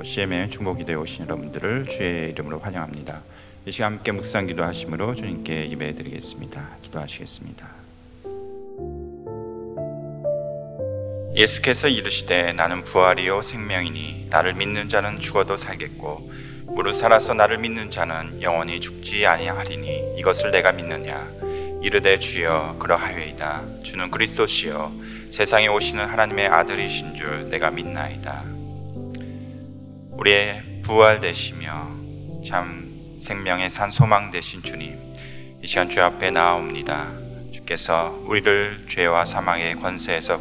또 CM의 중보기도에 오신 여러분들을 주의 이름으로 환영합니다. 이 시간 함께 묵상 기도하심으로 주님께 예배드리겠습니다. 기도하시겠습니다. 예수께서 이르시되 나는 부활이요 생명이니 나를 믿는 자는 죽어도 살겠고 무릇 살아서 나를 믿는 자는 영원히 죽지 아니하리니 이것을 내가 믿느냐. 이르되 주여 그러하여이다. 주는 그리스도시요 세상에 오시는 하나님의 아들이신 줄 내가 믿나이다. 우리의 부활 되시며 참 생명의 산 소망 되신 주님, 이 시간 주 앞에 나아옵니다. 주께서 우리를 죄와 사망의 권세에서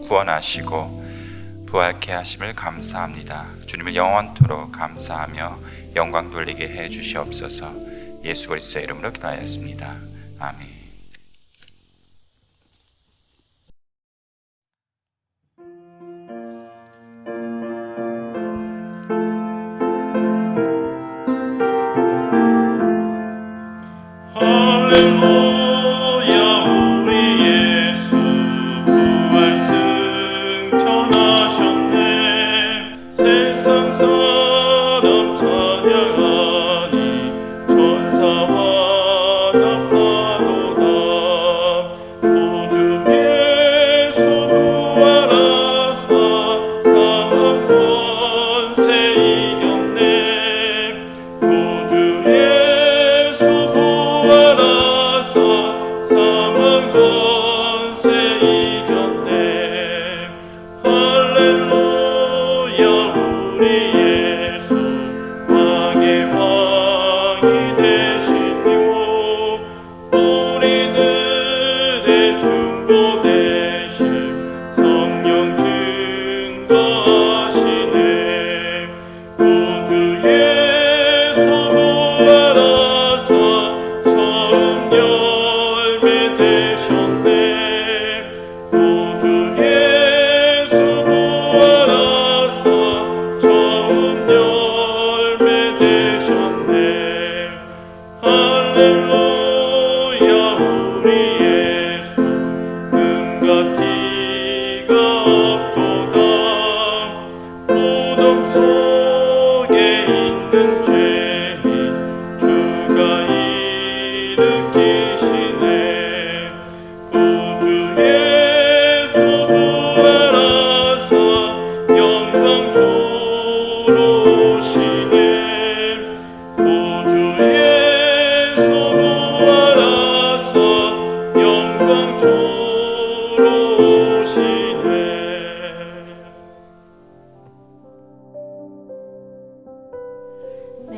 구원하시고 부활케 하심을 감사합니다. 주님을 영원토록 감사하며 영광 돌리게 해 주시옵소서. 예수 그리스도의 이름으로 기도하였습니다. 아멘.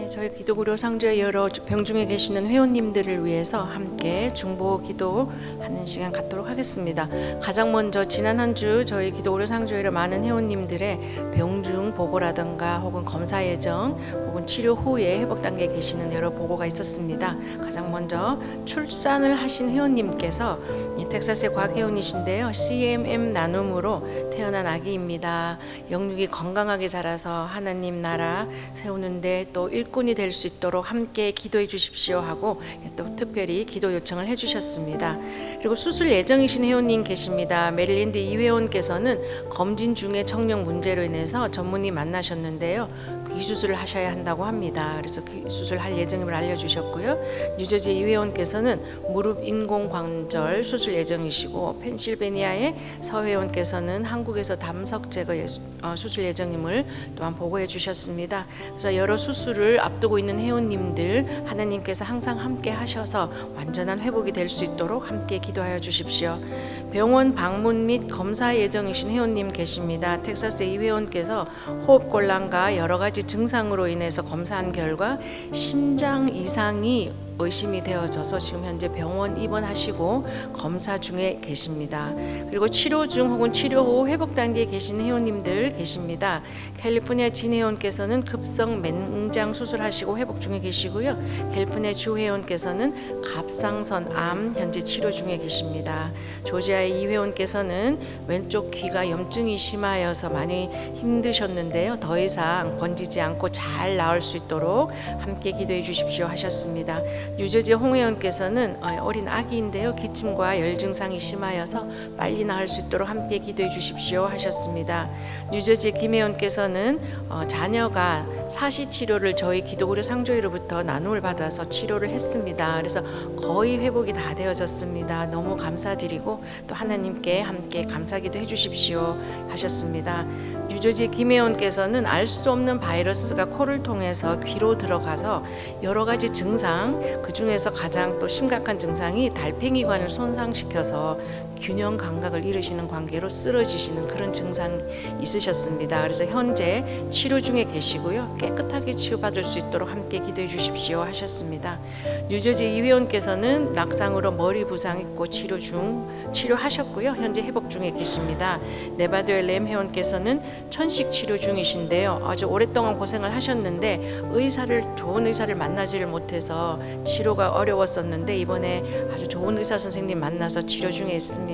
저희 기도구로 상주의 여러 병중에 계시는 회원님들을 위해서 함께 중보 기도하는 시간 갖도록 하겠습니다. 가장 먼저 지난 한 주 저희 기도구로 상주의 많은 회원님들의 병중 보고라든가 혹은 검사 예정 혹은 치료 후에 회복 단계에 계시는 여러 보고가 있었습니다. 가장 먼저 출산을 하신 회원님께서 텍사스의 과학 회원이신데요. CMM 나눔으로 태어난 아기입니다. 영육이 건강하게 자라서 하나님 나라 세우는데 또 일꾼이 될 수 있도록 함께 기도해 주십시오 하고 또 특별히 기도 요청을 해주셨습니다. 그리고 수술 예정이신 회원님 계십니다. 메릴랜드 이 회원께서는 검진 중에 청력 문제로 인해서 전문의 만나셨는데요. 이 수술을 하셔야 한다고 합니다. 그래서 그 수술할 예정임을 알려주셨고요. 뉴저지 이 회원께서는 무릎 인공관절 수술 예정이시고 펜실베니아의 서 회원께서는 한국에서 담석 제거 수술 예정임을 또한 보고해 주셨습니다. 그래서 여러 수술을 앞두고 있는 회원님들 하나님께서 항상 함께 하셔서 완전한 회복이 될 수 있도록 함께 기도하여 주십시오. 병원 방문 및 검사 예정이신 회원님 계십니다. 텍사스 이 회원께서 호흡곤란과 여러 가지 증상으로 인해서 검사한 결과 심장 이상이 의심이 되어져서 지금 현재 병원 입원하시고 검사 중에 계십니다. 그리고 치료 중 혹은 치료 후 회복 단계에 계신 회원님들 계십니다. 캘리포니아 진 회원께서는 급성 맹장 수술하시고 회복 중에 계시고요. 캘리포니아 주 회원께서는 갑상선 암 현재 치료 중에 계십니다. 조지아의 이 회원께서는 왼쪽 귀가 염증이 심하여서 많이 힘드셨는데요. 더 이상 번지지 않고 잘 나을 수 있도록 함께 기도해 주십시오 하셨습니다. 뉴저지 홍 회원께서는 어린 아기인데요. 기침과 열 증상이 심하여서 빨리 나을 수 있도록 함께 기도해 주십시오 하셨습니다. 뉴저지 김 회원께서는 자녀가 사시 치료를 저희 기도그려 상조회로부터 나눔을 받아서 치료를 했습니다. 그래서 거의 회복이 다 되어졌습니다. 너무 감사드리고 또 하나님께 함께 감사기도 해주십시오 하셨습니다. 뉴저지 김혜원께서는 알 수 없는 바이러스가 코를 통해서 귀로 들어가서 여러 가지 증상, 그 중에서 가장 또 심각한 증상이 달팽이관을 손상시켜서 균형 감각을 잃으시는 관계로 쓰러지시는 그런 증상이 있으셨습니다. 그래서 현재 치료 중에 계시고요. 깨끗하게 치유받을 수 있도록 함께 기도해 주십시오 하셨습니다. 뉴저지 이 회원께서는 낙상으로 머리 부상 있고 치료하셨고요. 현재 회복 중에 계십니다. 네바다의 램 회원께서는 천식 치료 중이신데요. 아주 오랫동안 고생을 하셨는데 좋은 의사를 만나지를 못해서 치료가 어려웠었는데 이번에 아주 좋은 의사 선생님 만나서 치료 중에 있습니다.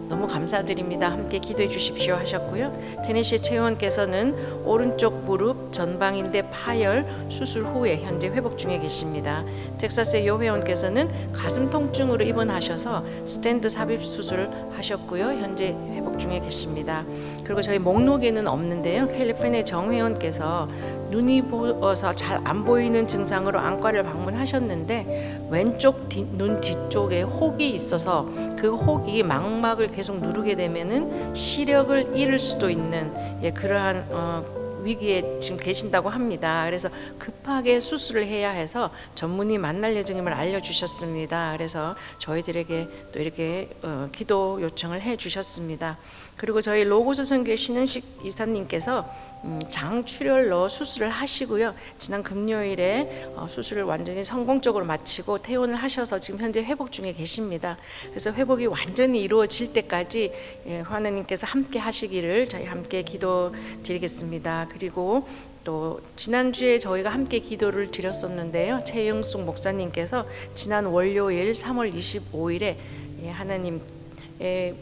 너무 감사드립니다. 함께 기도해 주십시오 하셨고요. 테네시 최 회원께서는 오른쪽 무릎 전방인대 파열 수술 후에 현재 회복 중에 계십니다. 텍사스의 요 회원께서는 가슴 통증으로 입원하셔서 스탠드 삽입 수술 하셨고요. 현재 회복 중에 계십니다. 그리고 저희 목록에는 없는데요. 캘리포니아 정 회원께서 눈이 부어서 잘 안 보이는 증상으로 안과를 방문하셨는데 왼쪽 눈 뒤쪽에 혹이 있어서 그 혹이 망막을 계속 누르게 되면은 시력을 잃을 수도 있는 그러한 위기에 지금 계신다고 합니다. 그래서 급하게 수술을 해야 해서 전문의 만날 예정임을 알려주셨습니다. 그래서 저희들에게 또 이렇게 기도 요청을 해주셨습니다. 그리고 저희 로고스 선교회 신은식 이사님께서 장출혈로 수술을 하시고요. 지난 금요일에 수술을 완전히 성공적으로 마치고 퇴원을 하셔서 지금 현재 회복 중에 계십니다. 그래서 회복이 완전히 이루어질 때까지 하나님께서 함께 하시기를 저희 함께 기도드리겠습니다. 그리고 또 지난주에 저희가 함께 기도를 드렸었는데요. 최영숙 목사님께서 지난 월요일 3월 25일에 하나님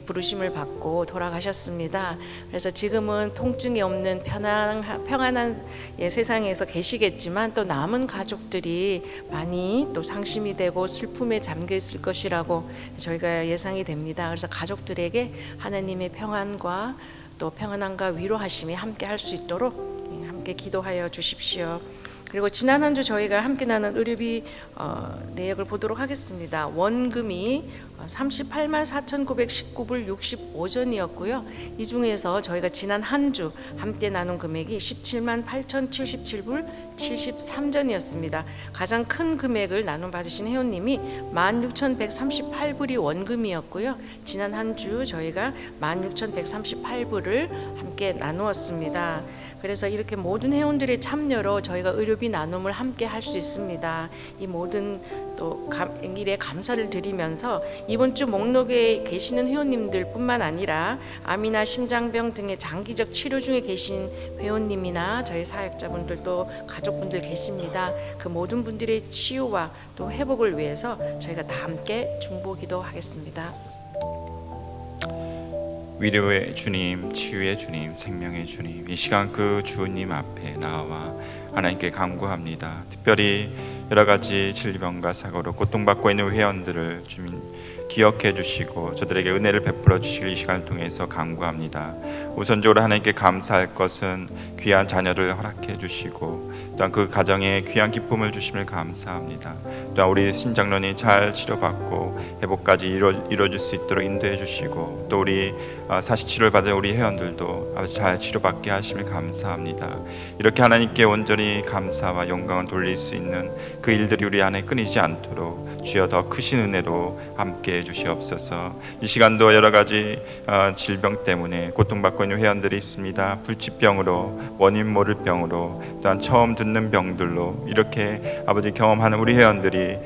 부르심을 받고 돌아가셨습니다. 그래서 지금은 통증이 없는 평안한 세상에서 계시겠지만 또 남은 가족들이 많이 또 상심이 되고 슬픔에 잠겨 있을 것이라고 저희가 예상이 됩니다. 그래서 가족들에게 하나님의 평안과 또 평안함과 위로하심이 함께 할 수 있도록 함께 기도하여 주십시오. 그리고 지난 한 주 저희가 함께 나눈 의료비 내역을 보도록 하겠습니다. 원금이 38만 4,919불 65전이었고요. 이 중에서 저희가 지난 한 주 함께 나눈 금액이 17만 8,077불 73전이었습니다. 가장 큰 금액을 나눔 받으신 회원님이 16,138불이 원금이었고요. 지난 한 주 저희가 16,138불을 함께 나누었습니다. 그래서 이렇게 모든 회원들의 참여로 저희가 의료비 나눔을 함께 할 수 있습니다. 이 모든 또 일에 감사를 드리면서 이번 주 목록에 계시는 회원님들뿐만 아니라 암이나 심장병 등의 장기적 치료 중에 계신 회원님이나 저희 사역자분들도 가족분들 계십니다. 그 모든 분들의 치유와 또 회복을 위해서 저희가 다 함께 중보기도하겠습니다. 위로의 주님, 치유의 주님, 생명의 주님, 이 시간 그 주님 앞에 나와 하나님께 간구합니다. 특별히 여러 가지 질병과 사고로 고통받고 있는 회원들을 주님 기억해 주시고 저들에게 은혜를 베풀어 주실 이 시간을 통해서 간구합니다. 우선적으로 하나님께 감사할 것은 귀한 자녀를 허락해 주시고 또한 그 가정에 귀한 기쁨을 주심을 감사합니다. 또한 우리 신장론이 잘 치료받고 회복까지 이루어질 수 있도록 인도해 주시고 또 우리 사시치료를 받은 우리 회원들도 아주 잘 치료받게 하심을 감사합니다. 이렇게 하나님께 온전히 감사와 영광을 돌릴 수 있는 그 일들이 우리 안에 끊이지 않도록 주여 더 크신 은혜로 함께해 주시옵소서. 이 시간도 여러 가지 질병 때문에 고통받고 있는 회원들이 있습니다. 불치병으로, 원인 모를 병으로, 또한 처음 듣는 병들로 이렇게 아버지 경험하는 우리 회원들이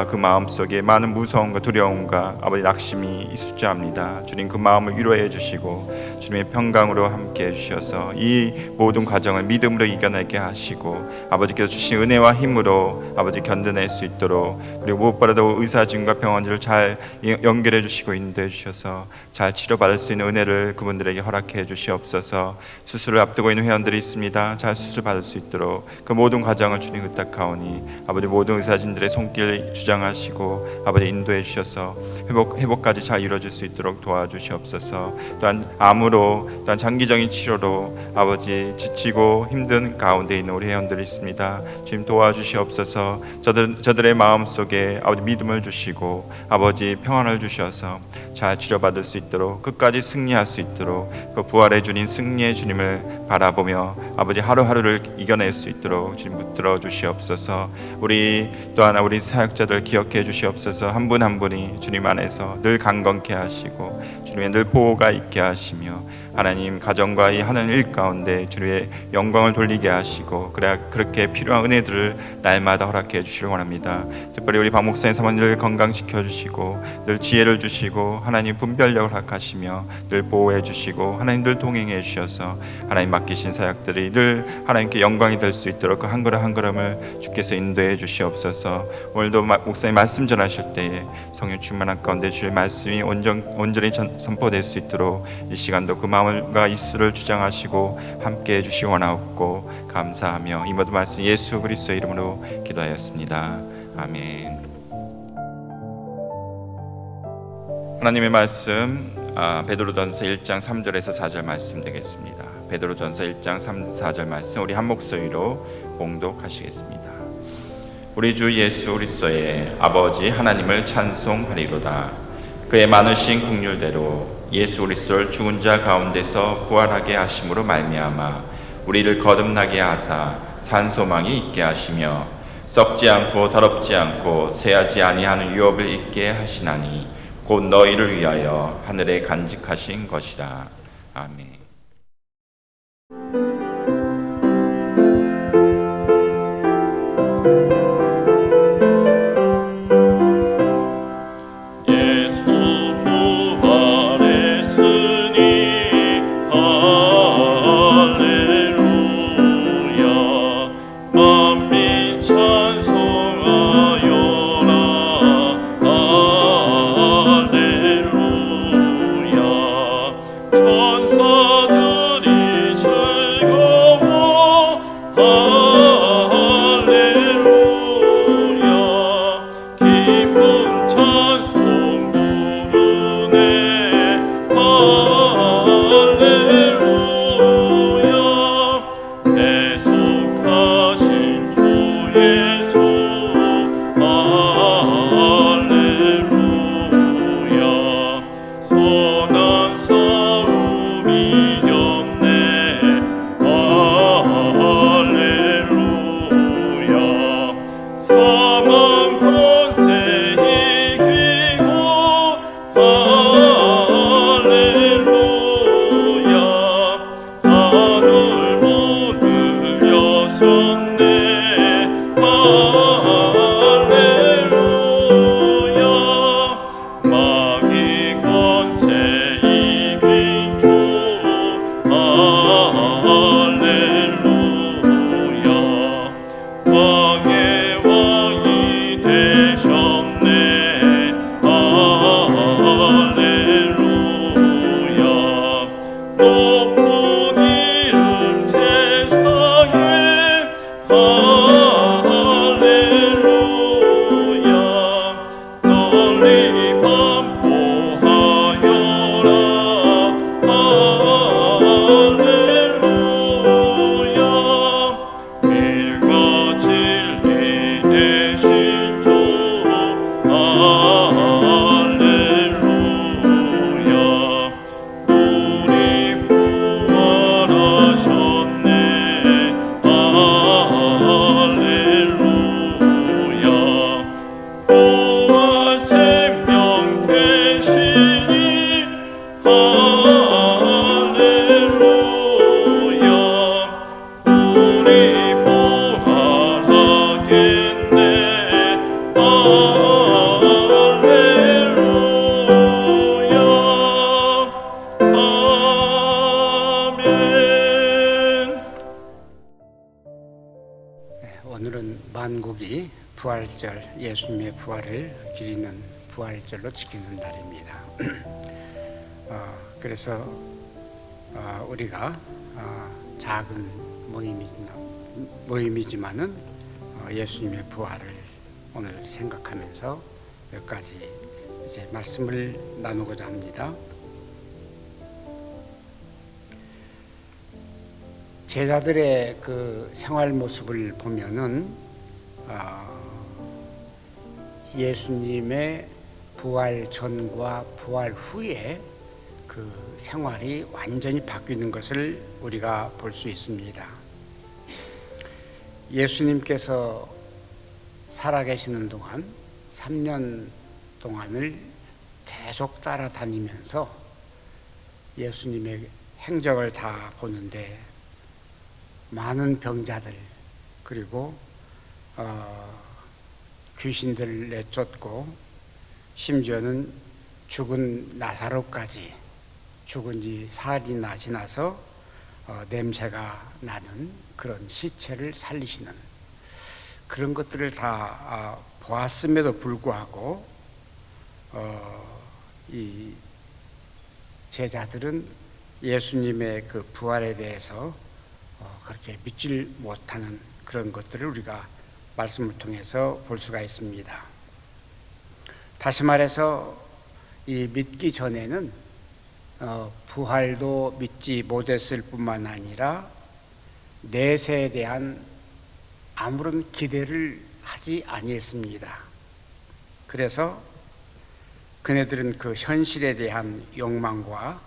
그 마음속에 많은 무서움과 두려움과 아버지 낙심이 있을 줄 압니다. 주님 그 마음을 위로해 주시고 주님의 평강으로 함께 해주셔서 이 모든 과정을 믿음으로 이겨내게 하시고 아버지께서 주신 은혜와 힘으로 아버지 견뎌낼 수 있도록, 그리고 무엇보다도 의사진과 병원들을 잘 연결해 주시고 인도해 주셔서 잘 치료받을 수 있는 은혜를 그분들에게 허락해 주시옵소서. 수술을 앞두고 있는 회원들이 있습니다. 잘 수술 받을 수 있도록 그 모든 과정을 주님 의탁하오니 아버지 모든 의사진들의 손길 주장하시고 아버지 인도해 주셔서 회복까지 잘 이루어질 수 있도록 도와주시옵소서. 또한 암으로, 또한 장기적인 치료로 아버지 지치고 힘든 가운데 있는 우리 회원들이 있습니다. 주님 도와주시옵소서. 저들의 마음 속에 아버지 믿음을 주시고 아버지 평안을 주셔서 잘 치료받을 수 있도록, 끝까지 승리할 수 있도록, 그 부활의 주님, 승리의 주님을 바라보며 아버지 하루하루를 이겨낼 수 있도록 주님 붙들어 주시옵소서. 우리 또한 우리 사역자들 기억해 주시옵소서. 한 분 한 분이 주님 안에서 늘 강건케 하시고 주님의 늘 보호가 있게 하시며 하나님 가정과 이 하는 일 가운데 주님의 영광을 돌리게 하시고, 그래야 그렇게 필요한 은혜들을 날마다 허락해 주시길 원합니다. 특별히 우리 박 목사님 사모님을 건강시켜 주시고 늘 지혜를 주시고 하나님 분별력을 허락하시며 늘 보호해 주시고 하나님 늘 동행해 주셔서 하나님 맡기신 사역들이 늘 하나님께 영광이 될 수 있도록 그 한 걸음 한 걸음을 주께서 인도해 주시옵소서. 오늘도 목사님 말씀 전하실 때에 성령 충만한 가운데 주의 말씀이 온전히 선포될 수 있도록 이 시간도 그 마음과 입술을 주장하시고 함께 해주시 원하옵고 감사하며 이 모든 말씀 예수 그리스도의 이름으로 기도하였습니다. 아멘. 하나님의 말씀 베드로전서 1장 3절에서 4절 말씀 되겠습니다. 베드로전서 1장 3, 4절 말씀 우리 한 목소리로 봉독하시겠습니다. 우리 주 예수 그리스도의 아버지 하나님을 찬송하리로다. 그의 많으신 긍휼대로 예수 그리스도를 죽은 자 가운데서 부활하게 하심으로 말미암아 우리를 거듭나게 하사 산 소망이 있게 하시며 썩지 않고 더럽지 않고 쇠하지 아니하는 유업을 있게 하시나니 곧 너희를 위하여 하늘에 간직하신 것이라. 아멘. 오늘은 만국이 부활절, 예수님의 부활을 기리는 부활절로 지키는 날입니다. 그래서 우리가 작은 모임이지만은 예수님의 부활을 오늘 생각하면서 몇 가지 이제 말씀을 나누고자 합니다. 제자들의 그 생활 모습을 보면은 예수님의 부활 전과 부활 후에 그 생활이 완전히 바뀌는 것을 우리가 볼 수 있습니다. 예수님께서 살아계시는 동안 3년 동안을 계속 따라다니면서 예수님의 행적을 다 보는데 많은 병자들 그리고 귀신들을 내쫓고 심지어는 죽은 나사로까지 죽은 지 사흘이나 지나서 냄새가 나는 그런 시체를 살리시는 그런 것들을 다 보았음에도 불구하고 이 제자들은 예수님의 그 부활에 대해서 그렇게 믿질 못하는 그런 것들을 우리가 말씀을 통해서 볼 수가 있습니다. 다시 말해서 이 믿기 전에는 부활도 믿지 못했을 뿐만 아니라 내세에 대한 아무런 기대를 하지 아니했습니다. 그래서 그네들은 그 현실에 대한 욕망과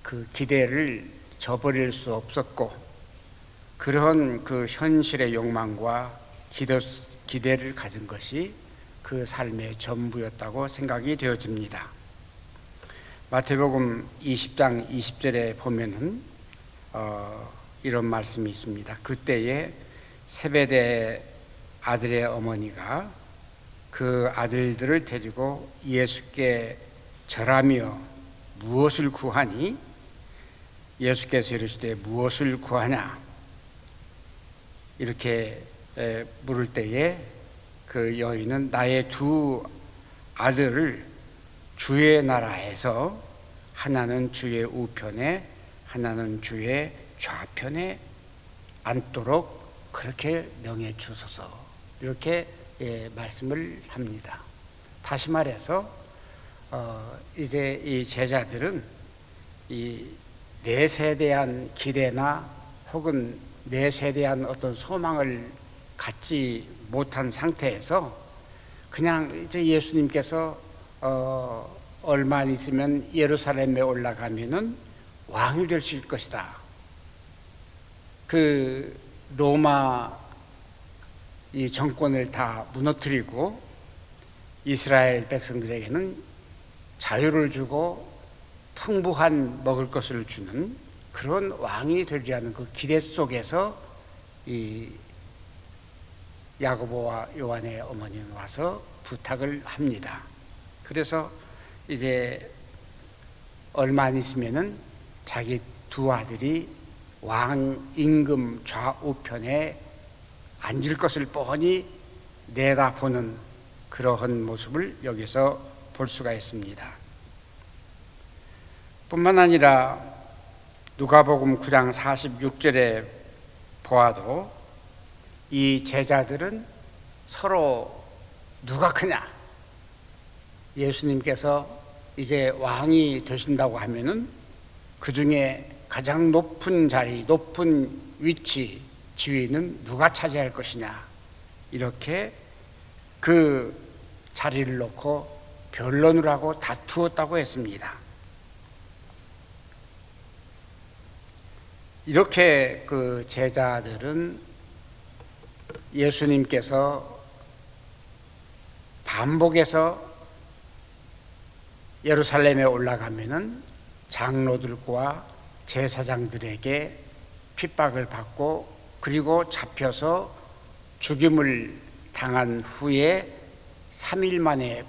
그 기대를 저버릴 수 없었고 그런 그 현실의 욕망과 기대를 가진 것이 그 삶의 전부였다고 생각이 되어집니다. 마태복음 20장 20절에 보면은 이런 말씀이 있습니다. 그때에 세베대 아들의 어머니가 그 아들들을 데리고 예수께 절하며 무엇을 구하니? 예수께서 이르시되 무엇을 구하냐? 이렇게 물을 때에 그 여인은 나의 두 아들을 주의 나라에서 하나는 주의 우편에 하나는 주의 좌편에 앉도록 그렇게 명해 주소서 이렇게 말씀을 합니다. 다시 말해서 이제 이 제자들은 이 넷에 대한 기대나 혹은 넷에 대한 어떤 소망을 갖지 못한 상태에서 그냥 이제 예수님께서 얼마 안 있으면 예루살렘에 올라가면은 왕이 되실 것이다. 그 로마 이 정권을 다 무너뜨리고 이스라엘 백성들에게는 자유를 주고 풍부한 먹을 것을 주는 그런 왕이 되리라는 그 기대 속에서 이 야고보와 요한의 어머니는 와서 부탁을 합니다. 그래서 이제 얼마 안 있으면은 자기 두 아들이 왕 임금 좌우편에 앉을 것을 뻔히 내다보는 그러한 모습을 여기서 볼 수가 있습니다. 뿐만 아니라 누가복음 9장 46절에 보아도 이 제자들은 서로 누가 크냐? 예수님께서 이제 왕이 되신다고 하면은 그 중에 가장 높은 자리, 높은 위치, 지위는 누가 차지할 것이냐? 이렇게 그 자리를 놓고 변론을 하고 다투었다고 했습니다. 이렇게 그 제자들은 예수님께서 반복해서 예루살렘에 올라가면은 장로들과 제사장들에게 핍박을 받고 그리고 잡혀서 죽임을 당한 후에 3일 만에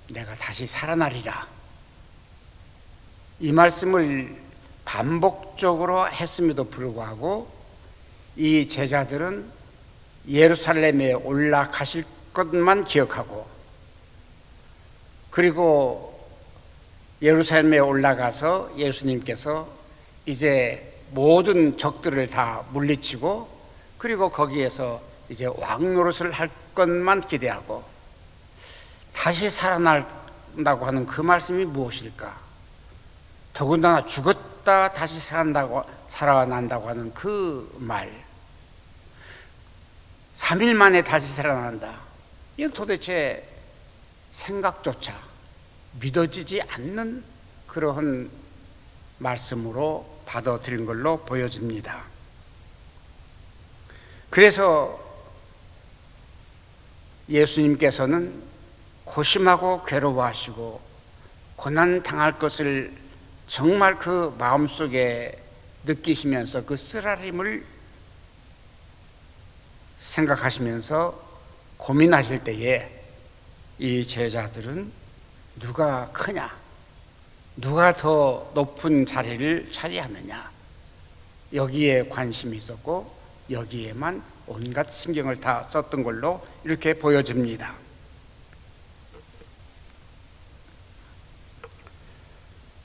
내가 다시 살아나리라. 이 말씀을 반복적으로 했음에도 불구하고 이 제자들은 예루살렘에 올라가실 것만 기억하고, 그리고 예루살렘에 올라가서 예수님께서 이제 모든 적들을 다 물리치고, 그리고 거기에서 이제 왕 노릇을 할 것만 기대하고, 다시 살아난다고 하는 그 말씀이 무엇일까? 더군다나 죽었다 다시 살아난다고 하는 그 말, 3일 만에 다시 살아난다, 이건 도대체 생각조차 믿어지지 않는 그러한 말씀으로 받아들인 걸로 보여집니다. 그래서 예수님께서는 고심하고 괴로워하시고 고난 당할 것을 정말 그 마음속에 느끼시면서 그 쓰라림을 생각하시면서 고민하실 때에 이 제자들은 누가 크냐, 누가 더 높은 자리를 차지하느냐, 여기에 관심이 있었고 여기에만 온갖 신경을 다 썼던 걸로 이렇게 보여집니다.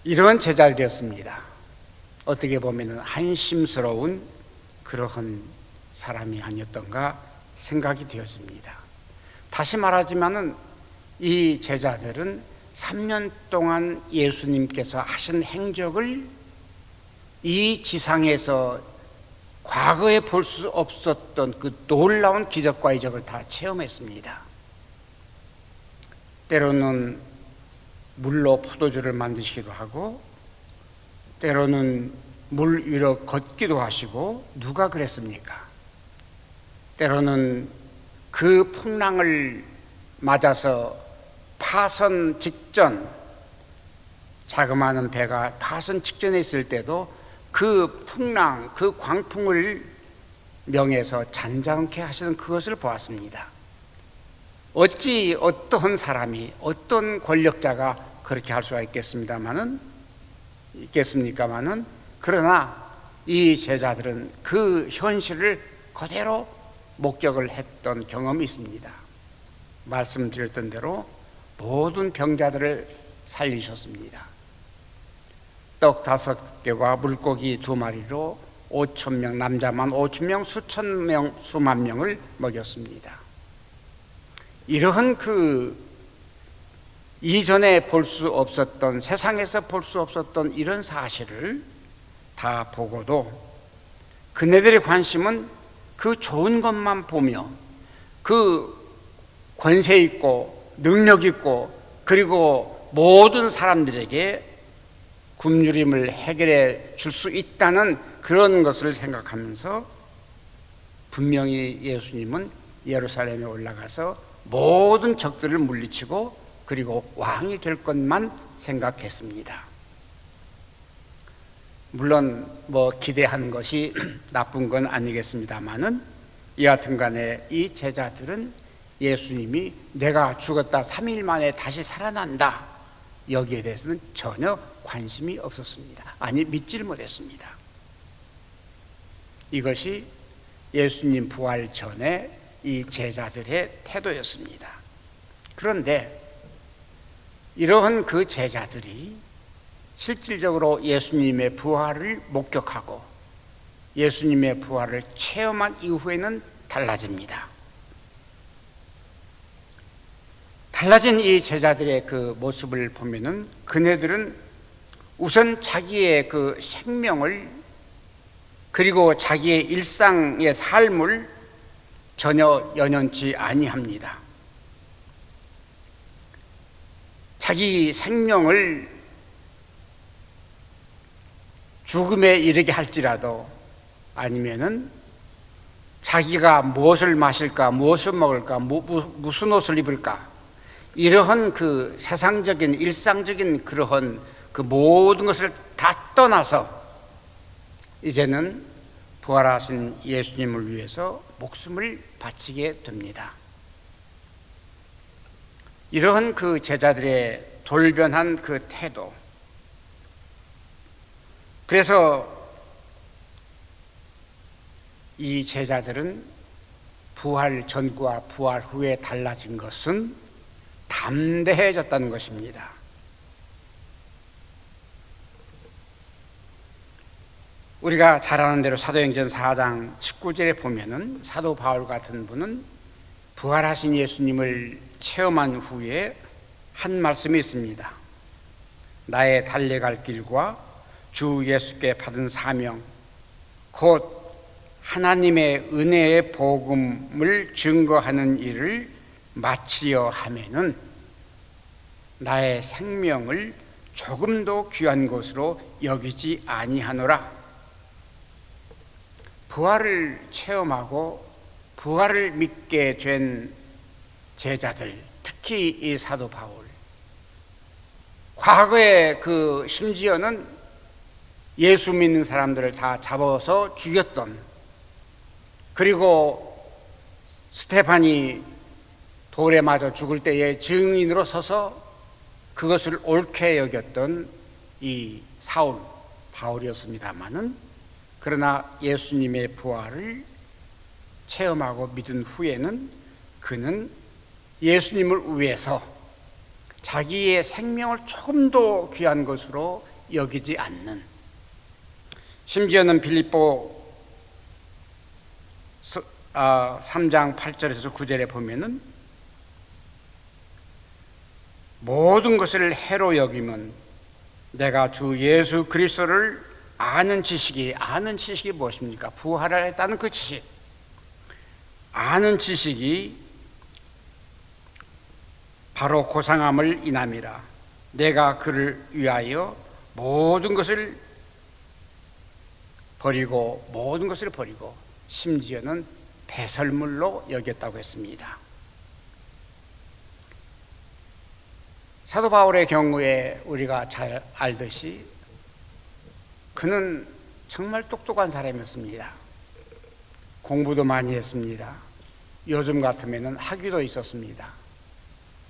이런 제자들이었습니다. 어떻게 보면 한심스러운 그러한 사람이 아니었던가 생각이 되었습니다. 다시 말하지만은 이 제자들은 3년 동안 예수님께서 하신 행적을 이 지상에서 과거에 볼 수 없었던 그 놀라운 기적과 이적을 다 체험했습니다. 때로는 물로 포도주를 만드시기도 하고, 때로는 물 위로 걷기도 하시고, 누가 그랬습니까? 때로는 그 풍랑을 맞아서 파선 직전, 자그마한 배가 파선 직전에 있을 때도 그 풍랑, 그 광풍을 명해서 잔잔케 하시는 그것을 보았습니다. 어찌 어떤 사람이, 어떤 권력자가 그렇게 할 수가 있겠습니까마는, 그러나 이 제자들은 그 현실을 그대로 목격을 했던 경험이 있습니다. 말씀드렸던 대로 모든 병자들을 살리셨습니다. 떡 5개와 물고기 2마리로 5,000명, 남자만 5,000명, 수천 명, 수만 명을 먹였습니다. 이러한 그 이전에 볼 수 없었던, 세상에서 볼 수 없었던 이런 사실을 다 보고도 그네들의 관심은 그 좋은 것만 보며 그 권세 있고 능력 있고 그리고 모든 사람들에게 굶주림을 해결해 줄 수 있다는 그런 것을 생각하면서 분명히 예수님은 예루살렘에 올라가서 모든 적들을 물리치고 그리고 왕이 될 것만 생각했습니다. 물론 기대하는 것이 나쁜 건 아니겠습니다만은, 여하튼 간에 이 제자들은 예수님이 내가 죽었다 3일 만에 다시 살아난다, 여기에 대해서는 전혀 관심이 없었습니다. 아니, 믿지를 못했습니다. 이것이 예수님 부활 전에 이 제자들의 태도였습니다. 그런데 이러한 그 제자들이 실질적으로 예수님의 부활을 목격하고 예수님의 부활을 체험한 이후에는 달라집니다. 달라진 이 제자들의 그 모습을 보면은 그네들은 우선 자기의 그 생명을 그리고 자기의 일상의 삶을 전혀 연연치 아니합니다. 자기 생명을 죽음에 이르게 할지라도, 아니면은 자기가 무엇을 마실까, 무엇을 먹을까, 무슨 옷을 입을까, 이러한 그 세상적인 일상적인 그러한 그 모든 것을 다 떠나서 이제는 부활하신 예수님을 위해서 목숨을 바치게 됩니다. 이러한 그 제자들의 돌변한 그 태도, 그래서 이 제자들은 부활 전과 부활 후에 달라진 것은 담대해졌다는 것입니다. 우리가 잘 아는 대로 사도행전 4장 19절에 보면은 사도 바울 같은 분은 부활하신 예수님을 체험한 후에 한 말씀이 있습니다. 나의 달려갈 길과 주 예수께 받은 사명, 곧 하나님의 은혜의 복음을 증거하는 일을 마치려 하면은 나의 생명을 조금도 귀한 것으로 여기지 아니하노라. 부활을 체험하고 부활을 믿게 된 제자들, 특히 이 사도 바울, 과거에 심지어는 예수 믿는 사람들을 다 잡아서 죽였던, 그리고 스테반이 돌에 맞아 죽을 때에 증인으로 서서 그것을 옳게 여겼던 이 사울 바울이었습니다마는, 그러나 예수님의 부활을 체험하고 믿은 후에는 그는 예수님을 위해서 자기의 생명을 조금도 귀한 것으로 여기지 않는, 심지어는 빌립보 3장 8절에서 9절에 보면은 모든 것을 해로 여기면 내가 주 예수 그리스도를 아는 지식이 무엇입니까? 부활을 했다는 그 지식, 아는 지식이 바로 고상함을 인함이라. 내가 그를 위하여 모든 것을 버리고 심지어는 배설물로 여겼다고 했습니다. 사도 바울의 경우에 우리가 잘 알듯이 그는 정말 똑똑한 사람이었습니다. 공부도 많이 했습니다. 요즘 같으면 학위도 있었습니다.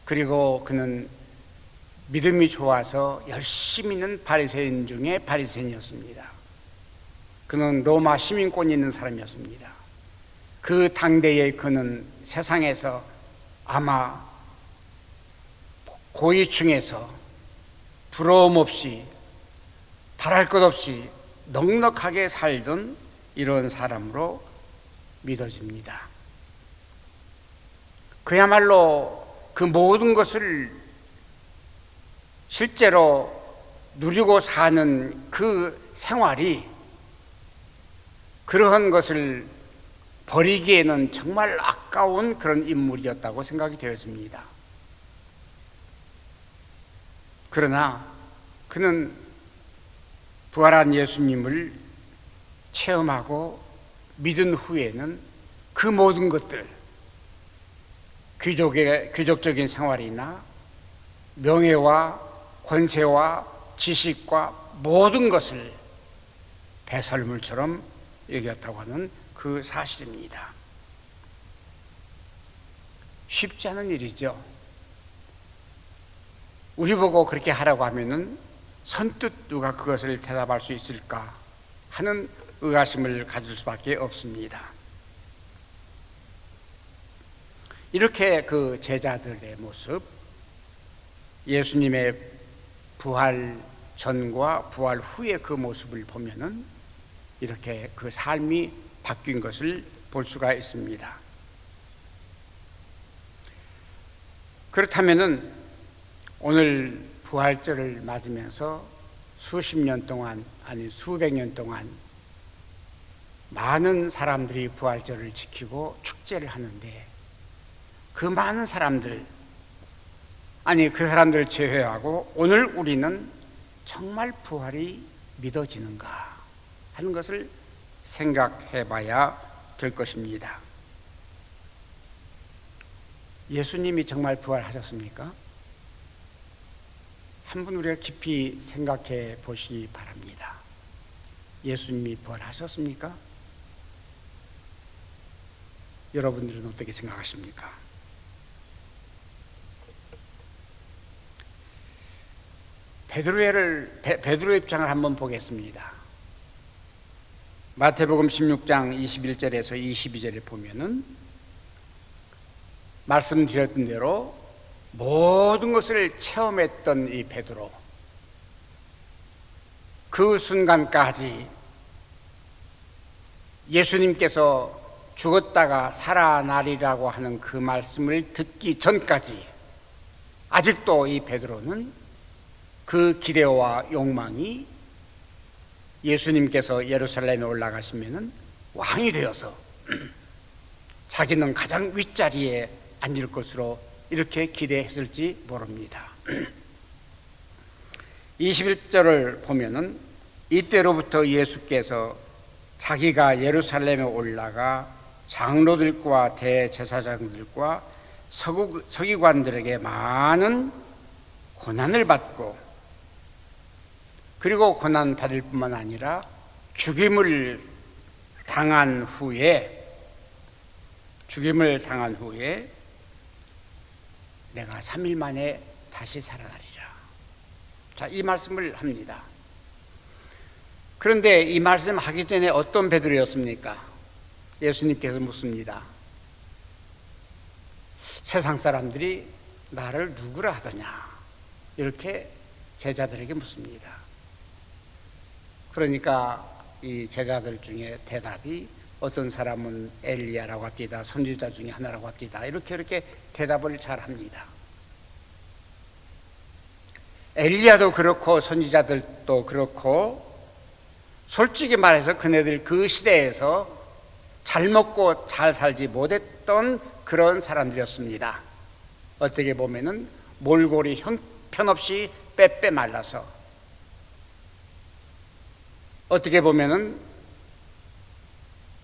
그리고 그는 믿음이 좋아서 열심히 있는 바리새인 중에 바리새인이었습니다. 그는 로마 시민권이 있는 사람이었습니다. 그 당대에 그는 세상에서 아마 고위층에서 부러움 없이 바랄 것 없이 넉넉하게 살던 이런 사람으로 믿어집니다. 그야말로 그 모든 것을 실제로 누리고 사는 그 생활이 그러한 것을 버리기에는 정말 아까운 그런 인물이었다고 생각이 되어집니다. 그러나 그는 부활한 예수님을 체험하고 믿은 후에는 그 모든 것들, 귀족적인 생활이나 명예와 권세와 지식과 모든 것을 배설물처럼 여겼다고 하는 그 사실입니다. 쉽지 않은 일이죠. 우리 보고 그렇게 하라고 하면은 선뜻 누가 그것을 대답할 수 있을까 하는 의아심을 가질 수밖에 없습니다. 이렇게 그 제자들의 모습, 예수님의 부활 전과 부활 후의 그 모습을 보면은 이렇게 그 삶이 바뀐 것을 볼 수가 있습니다. 그렇다면은 오늘 부활절을 맞으면서 수십 년 동안, 아니 수백 년 동안 많은 사람들이 부활절을 지키고 축제를 하는데, 그 많은 사람들, 아니 그 사람들을 제외하고 오늘 우리는 정말 부활이 믿어지는가 하는 것을 생각해 봐야 될 것입니다. 예수님이 정말 부활하셨습니까? 한번 우리가 깊이 생각해 보시기 바랍니다. 예수님이 부활하셨습니까? 여러분들은 어떻게 생각하십니까? 베드로의 입장을 한번 보겠습니다. 마태복음 16장 21절에서 22절에 보면은 말씀드렸던 대로 모든 것을 체험했던 이 베드로, 그 순간까지 예수님께서 죽었다가 살아나리라고 하는 그 말씀을 듣기 전까지 아직도 이 베드로는 그 기대와 욕망이 예수님께서 예루살렘에 올라가시면은 왕이 되어서 자기는 가장 윗자리에 앉을 것으로 이렇게 기대했을지 모릅니다. 21절을 보면은 이때로부터 예수께서 자기가 예루살렘에 올라가 장로들과 대제사장들과 서기관들에게 많은 고난을 받고, 그리고 고난 받을 뿐만 아니라 죽임을 당한 후에 내가 3일 만에 다시 살아나리라. 자, 이 말씀을 합니다. 그런데 이 말씀 하기 전에 어떤 베드로였습니까? 예수님께서 묻습니다. 세상 사람들이 나를 누구라 하더냐? 이렇게 제자들에게 묻습니다. 그러니까 이 제자들 중에 대답이, 어떤 사람은 엘리야라고 합니다. 선지자 중에 하나라고 합니다. 이렇게 대답을 잘 합니다. 엘리야도 그렇고 선지자들도 그렇고, 솔직히 말해서 그네들 그 시대에서 잘 먹고 잘 살지 못했던 그런 사람들이었습니다. 어떻게 보면은 몰골이 형편없이 빼빼 말라서, 어떻게 보면은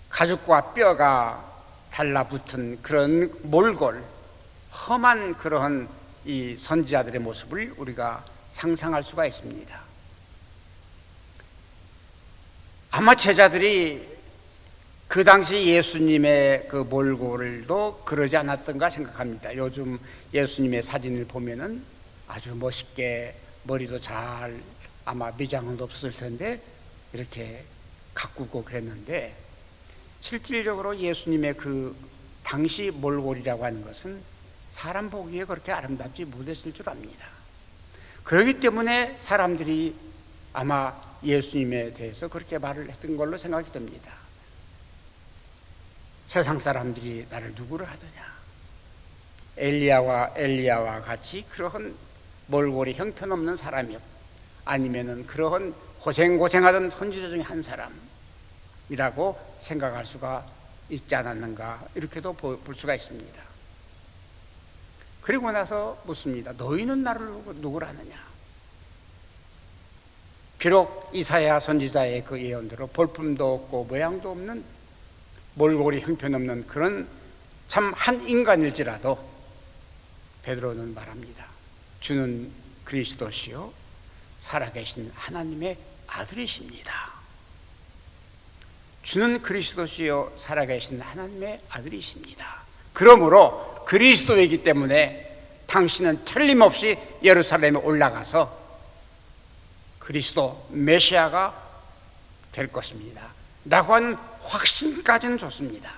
가죽과 뼈가 달라붙은 그런 몰골, 험한 그런 이 선지자들의 모습을 우리가 상상할 수가 있습니다. 아마 제자들이 그 당시 예수님의 그 몰골도 그러지 않았던가 생각합니다. 요즘 예수님의 사진을 보면은 아주 멋있게, 머리도 잘, 아마 미장도 없을 텐데 이렇게 가꾸고 그랬는데, 실질적으로 예수님의 그 당시 몰골이라고 하는 것은 사람 보기에 그렇게 아름답지 못했을 줄 압니다. 그렇기 때문에 사람들이 아마 예수님에 대해서 그렇게 말을 했던 걸로 생각이 듭니다. 세상 사람들이 나를 누구를 하더냐? 엘리야와 같이 그러한 몰골이 형편없는 사람이요, 아니면은 그러한 고생하던 선지자 중에 한 사람이라고 생각할 수가 있지 않았는가, 이렇게도 볼 수가 있습니다. 그리고 나서 묻습니다. 너희는 나를 누구라 하느냐? 비록 이사야 선지자의 그 예언대로 볼품도 없고 모양도 없는 몰골이 형편없는 그런 참 한 인간일지라도 베드로는 말합니다. 주는 그리스도시요 살아계신 하나님의 아들이십니다. 주는 그리스도시요 살아계신 하나님의 아들이십니다. 그러므로 그리스도이기 때문에 당신은 틀림없이 예루살렘에 올라가서 그리스도 메시아가 될 것입니다 라고 하는 확신까지는 좋습니다.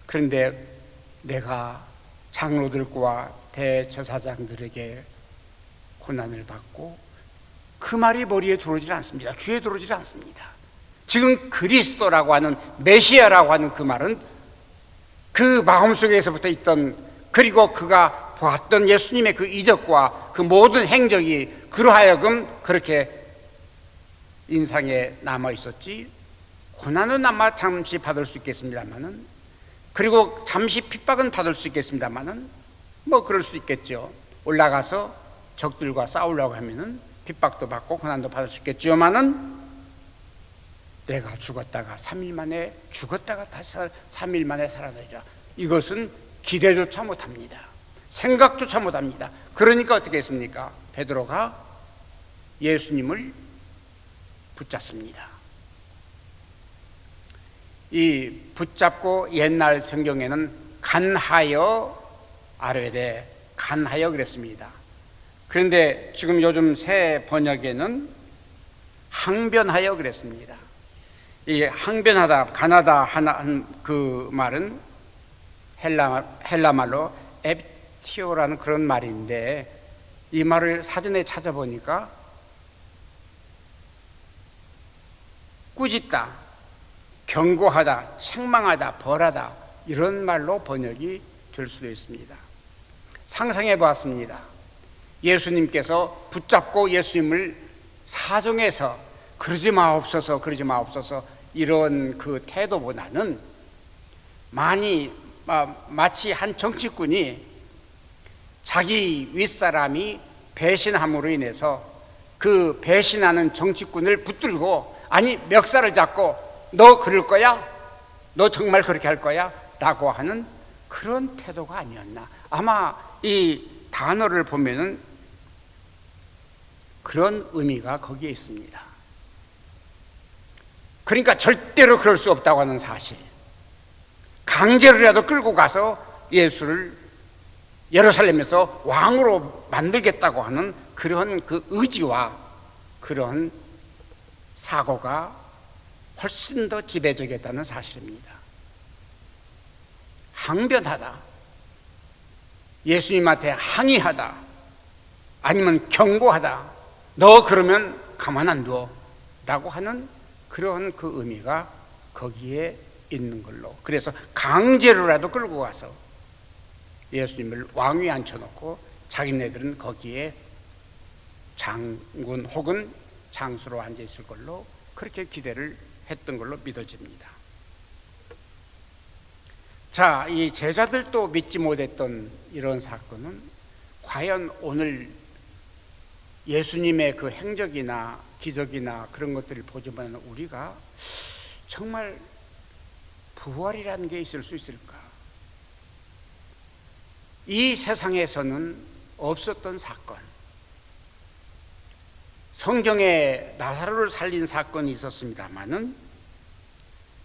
그런데 내가 장로들과 대제사장들에게 고난을 받고, 그 말이 머리에 들어오질 않습니다. 귀에 들어오질 않습니다. 지금 그리스도라고 하는, 메시아라고 하는 그 말은 그 마음속에서부터 있던, 그리고 그가 보았던 예수님의 그 이적과 그 모든 행적이 그로 하여금 그렇게 인상에 남아 있었지, 고난은 아마 잠시 받을 수 있겠습니다만은, 그리고 잠시 핍박은 받을 수 있겠습니다만은, 뭐 그럴 수 있겠죠. 올라가서 적들과 싸우려고 하면은 핍박도 받고 고난도 받을 수 있겠지만은, 내가 죽었다가 3일 만에 죽었다가 다시 3일 만에 살아나리라, 이것은 기대조차 못합니다. 생각조차 못합니다. 그러니까 어떻게 했습니까? 베드로가 예수님을 붙잡습니다. 이 붙잡고, 옛날 성경에는 간하여 아뢰되, 간하여 그랬습니다. 그런데 지금 요즘 새 번역에는 항변하여 그랬습니다. 이 항변하다, 간하다 하는 그 말은 헬라 말로 에피티오라는 그런 말인데, 이 말을 사전에 찾아보니까 꾸짖다, 경고하다, 책망하다, 벌하다, 이런 말로 번역이 될 수도 있습니다. 상상해 보았습니다. 예수님께서 붙잡고 예수님을 사정해서 그러지 마옵소서, 그러지 마옵소서, 이런 그 태도보다는 마치 한 정치꾼이 자기 윗사람이 배신함으로 인해서 그 배신하는 정치꾼을 붙들고, 아니 멱살을 잡고 너 그럴 거야? 너 정말 그렇게 할 거야? 라고 하는 그런 태도가 아니었나. 아마 이 단어를 보면은 그런 의미가 거기에 있습니다. 그러니까 절대로 그럴 수 없다고 하는 사실, 강제로라도 끌고 가서 예수를 예루살렘에서 왕으로 만들겠다고 하는 그런 그 의지와 그런 사고가 훨씬 더 지배적이었다는 사실입니다. 항변하다, 예수님한테 항의하다, 아니면 경고하다, 너 그러면 가만 안 둬 라고 하는 그런 그 의미가 거기에 있는 걸로, 그래서 강제로라도 끌고 가서 예수님을 왕위에 앉혀놓고 자기네들은 거기에 장군 혹은 장수로 앉아있을 걸로 그렇게 기대를 했던 걸로 믿어집니다. 자, 이 제자들도 믿지 못했던 이런 사건은 과연 오늘 예수님의 그 행적이나 기적이나 그런 것들을 보지만 우리가 정말 부활이라는 게 있을 수 있을까? 이 세상에서는 없었던 사건, 성경에 나사로를 살린 사건이 있었습니다마는,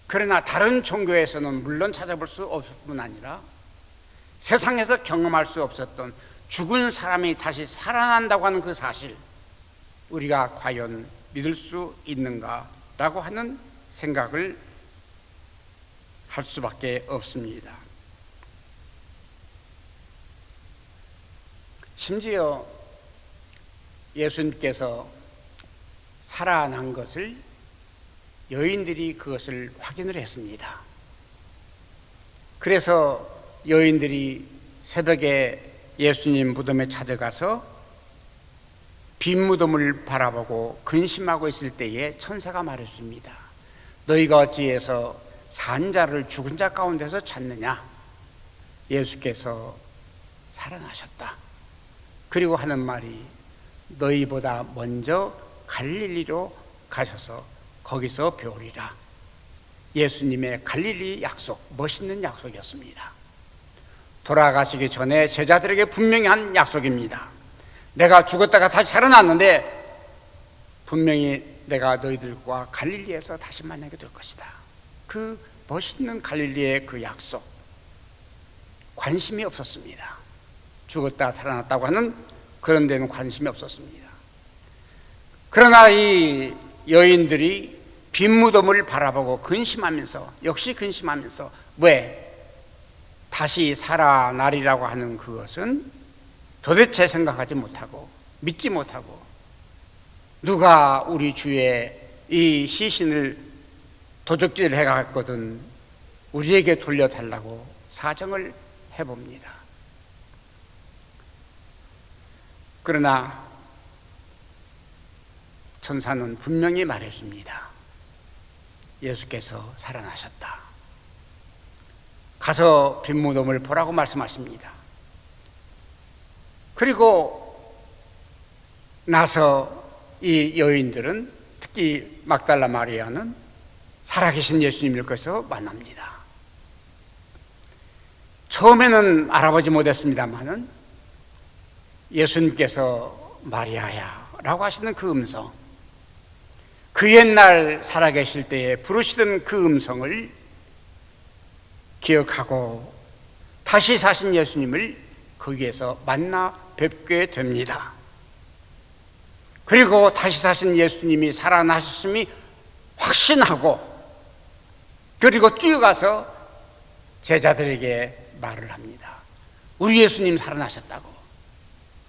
그러나 다른 종교에서는 물론 찾아볼 수 없을 뿐 아니라 세상에서 경험할 수 없었던 죽은 사람이 다시 살아난다고 하는 그 사실, 우리가 과연 믿을 수 있는가라고 하는 생각을 할 수밖에 없습니다. 심지어 예수님께서 살아난 것을 여인들이 그것을 확인을 했습니다. 그래서 여인들이 새벽에 예수님 무덤에 찾아가서 빈 무덤을 바라보고 근심하고 있을 때에 천사가 말했습니다. 너희가 어찌해서 산 자를 죽은 자 가운데서 찾느냐? 예수께서 살아나셨다. 그리고 하는 말이, 너희보다 먼저 갈릴리로 가셔서 거기서 배우리라. 예수님의 갈릴리 약속, 멋있는 약속이었습니다. 돌아가시기 전에 제자들에게 분명히 한 약속입니다. 내가 죽었다가 다시 살아났는데 분명히 내가 너희들과 갈릴리에서 다시 만나게 될 것이다. 그 멋있는 갈릴리의 그 약속, 관심이 없었습니다. 죽었다 살아났다고 하는 그런 데는 관심이 없었습니다. 그러나 이 여인들이 빈 무덤을 바라보고 근심하면서, 역시 근심하면서, 왜? 다시 살아나리라고 하는 그것은 도대체 생각하지 못하고 믿지 못하고, 누가 우리 주의 이 시신을 도적질을 해갔거든 우리에게 돌려달라고 사정을 해봅니다. 그러나 천사는 분명히 말했습니다. 예수께서 살아나셨다. 가서 빈 무덤을 보라고 말씀하십니다. 그리고 나서 이 여인들은, 특히 막달라 마리아는 살아계신 예수님을 거기서 만납니다. 처음에는 알아보지 못했습니다만은 예수님께서 마리아야 라고 하시는 그 음성, 그 옛날 살아계실 때에 부르시던 그 음성을 기억하고 다시 사신 예수님을 거기에서 만나 뵙게 됩니다. 그리고 다시 사신 예수님이 살아나셨음이 확신하고, 그리고 뛰어가서 제자들에게 말을 합니다. 우리 예수님 살아나셨다고.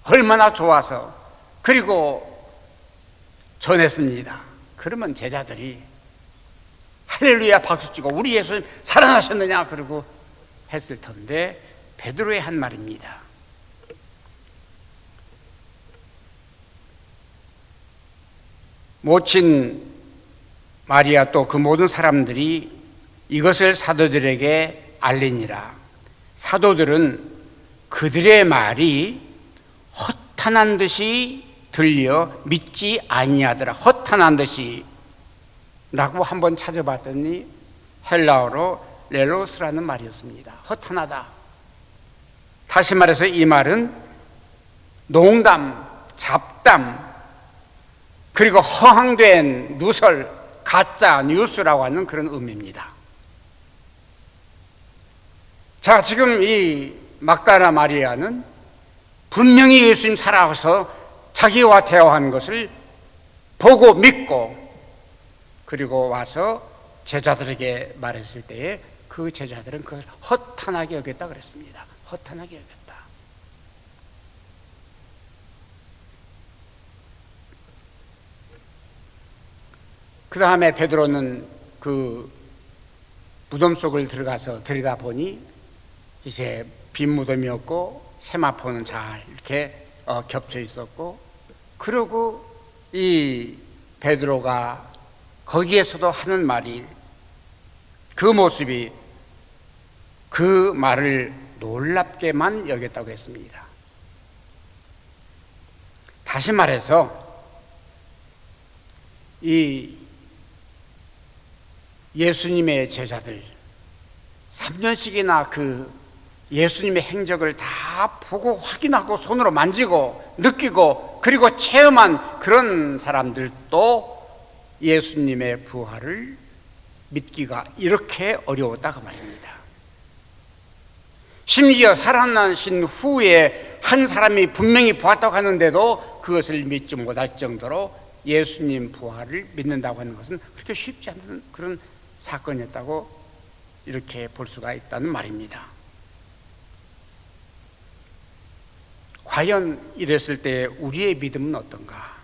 얼마나 좋아서. 그리고 전했습니다. 그러면 제자들이 할렐루야 박수치고 우리 예수님 살아나셨느냐 그러고 했을 텐데 베드로의 한 말입니다. 모친 마리아 또 그 모든 사람들이 이것을 사도들에게 알리니라. 사도들은 그들의 말이 허탄한 듯이 들려 믿지 아니하더라. 허탄한 듯이 라고 한번 찾아봤더니 헬라어로 렐로스라는 말이었습니다. 허탄하다. 다시 말해서 이 말은 농담, 잡담, 그리고 허황된 누설, 가짜 뉴스라고 하는 그런 의미입니다. 자, 지금 이 막다라 마리아는 분명히 예수님 살아서 자기와 대화한 것을 보고 믿고 그리고 와서 제자들에게 말했을 때에 그 제자들은 그것을 허탄하게 여겼다 그랬습니다. 허탄하게 여겼다. 그 다음에 베드로는 그 무덤 속을 들어가서 들여다보니 이제 빈 무덤이었고 세마포는 잘 이렇게 겹쳐 있었고, 그리고 이 베드로가 거기에서도 하는 말이, 그 모습이 그 말을 놀랍게만 여겼다고 했습니다. 다시 말해서 이 예수님의 제자들 3년씩이나 그 예수님의 행적을 다 보고 확인하고 손으로 만지고 느끼고 그리고 체험한 그런 사람들도 예수님의 부활을 믿기가 이렇게 어려웠다 그 말입니다. 심지어 살아나신 후에 한 사람이 분명히 보았다고 하는데도 그것을 믿지 못할 정도로 예수님 부활을 믿는다고 하는 것은 그렇게 쉽지 않은 그런 사건이었다고 이렇게 볼 수가 있다는 말입니다. 과연 이랬을 때 우리의 믿음은 어떤가?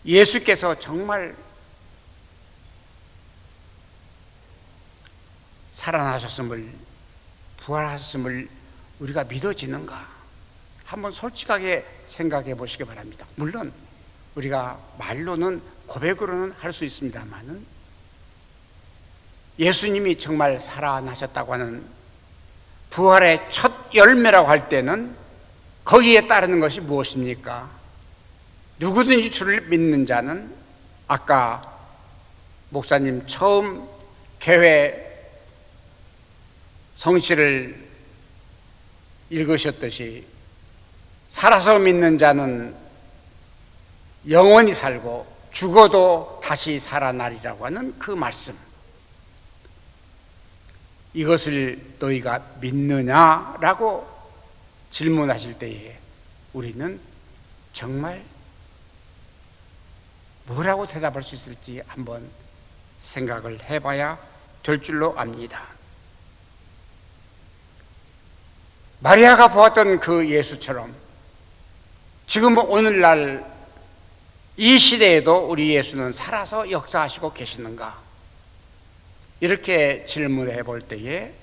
예수께서 정말 살아나셨음을, 부활하셨음을 우리가 믿어지는가? 한번 솔직하게 생각해 보시기 바랍니다. 물론 우리가 말로는, 고백으로는 할 수 있습니다만은 예수님이 정말 살아나셨다고 하는 부활의 첫 열매라고 할 때는 거기에 따르는 것이 무엇입니까? 누구든지 주를 믿는 자는, 아까 목사님 처음 개회 성시를 읽으셨듯이 살아서 믿는 자는 영원히 살고 죽어도 다시 살아나리라고 하는 그 말씀, 이것을 너희가 믿느냐라고 질문하실 때에 우리는 정말 뭐라고 대답할 수 있을지 한번 생각을 해봐야 될 줄로 압니다. 마리아가 보았던 그 예수처럼 지금 오늘날 이 시대에도 우리 예수는 살아서 역사하시고 계시는가? 이렇게 질문해 볼 때에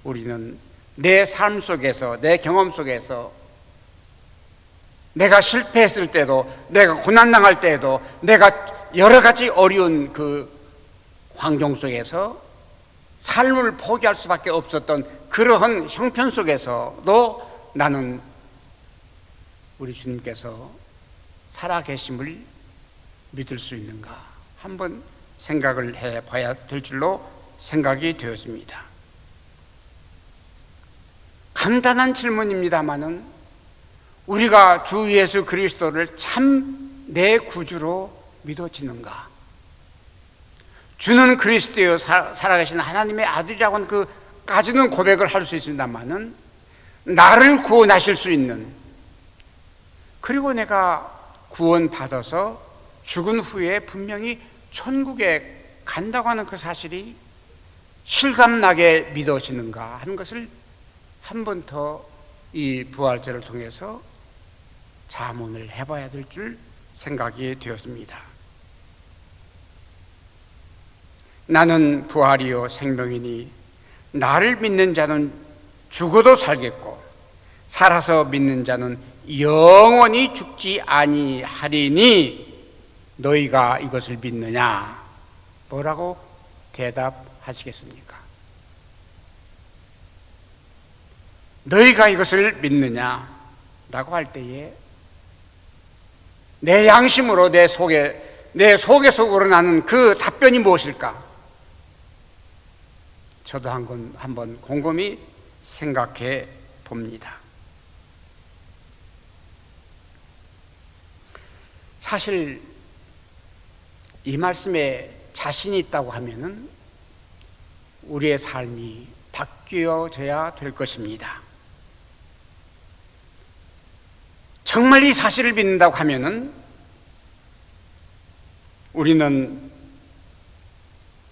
우리는 내 삶 속에서, 내 경험 속에서 내가 실패했을 때도, 내가 고난당할 때에도, 내가 여러 가지 어려운 그 환경 속에서 삶을 포기할 수밖에 없었던 그러한 형편 속에서도 나는 우리 주님께서 살아계심을 믿을 수 있는가? 한번 생각을 해봐야 될 줄로 생각이 되었습니다. 간단한 질문입니다마는 우리가 주 예수 그리스도를 참 내 구주로 믿어지는가? 주는 그리스도여 살아계신 하나님의 아들이라고 하는 그까지는 고백을 할 수 있습니다만은 나를 구원하실 수 있는, 그리고 내가 구원받아서 죽은 후에 분명히 천국에 간다고 하는 그 사실이 실감나게 믿어지는가 하는 것을 한 번 더 이 부활절을 통해서 자문을 해봐야 될 줄 생각이 되었습니다. 나는 부활이요 생명이니 나를 믿는 자는 죽어도 살겠고 살아서 믿는 자는 영원히 죽지 아니하리니 너희가 이것을 믿느냐? 뭐라고 대답하시겠습니까? 너희가 이것을 믿느냐? 라고 할 때에 내 양심으로 내 속에서 우러나는 그 답변이 무엇일까? 저도 한번 곰곰이 생각해 봅니다. 사실 이 말씀에 자신이 있다고 하면은 우리의 삶이 바뀌어져야 될 것입니다. 정말 이 사실을 믿는다고 하면은 우리는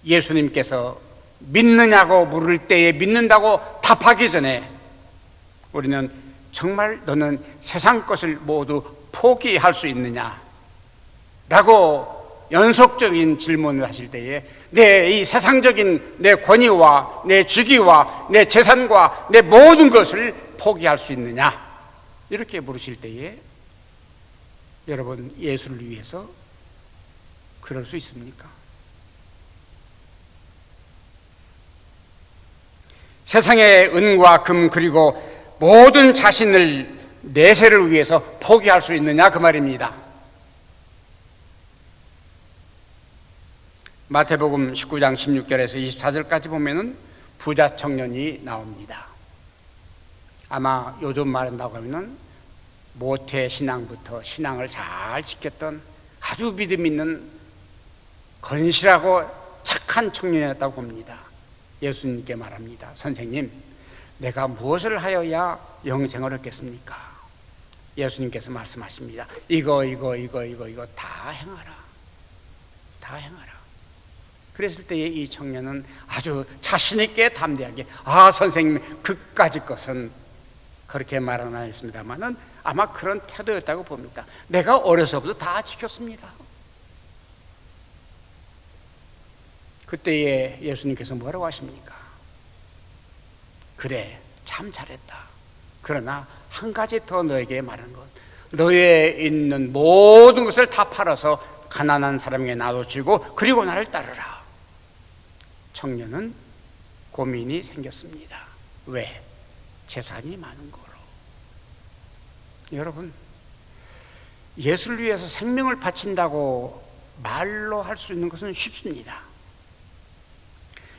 예수님께서 믿느냐고 물을 때에 믿는다고 답하기 전에 우리는 정말 너는 세상 것을 모두 포기할 수 있느냐? 라고 연속적인 질문을 하실 때에 내 이 세상적인 내 권위와 내 직위와 내 재산과 내 모든 것을 포기할 수 있느냐? 이렇게 물으실 때에 여러분 예수를 위해서 그럴 수 있습니까? 세상의 은과 금 그리고 모든 자신을 내세를 위해서 포기할 수 있느냐 그 말입니다. 마태복음 19장 16절에서 24절까지 보면은 부자 청년이 나옵니다. 아마 요즘 말한다고 하면은 모태 신앙부터 신앙을 잘 지켰던 아주 믿음 있는 건실하고 착한 청년이었다고 봅니다. 예수님께 말합니다. 선생님, 내가 무엇을 하여야 영생을 얻겠습니까? 예수님께서 말씀하십니다. 이거 다 행하라. 다 행하라. 그랬을 때에 이 청년은 아주 자신 있게 담대하게 선생님 그까짓 것은 그렇게 말은 안 했습니다만은 아마 그런 태도였다고 봅니다. 내가 어려서부터 다 지켰습니다. 그때에 예수님께서 뭐라고 하십니까? 그래, 참 잘했다. 그러나 한 가지 더 너에게 말하는 것, 너에 있는 모든 것을 다 팔아서 가난한 사람에게 나눠주고 그리고 나를 따르라. 청년은 고민이 생겼습니다. 왜? 재산이 많은 거로. 여러분, 예수를 위해서 생명을 바친다고 말로 할 수 있는 것은 쉽습니다.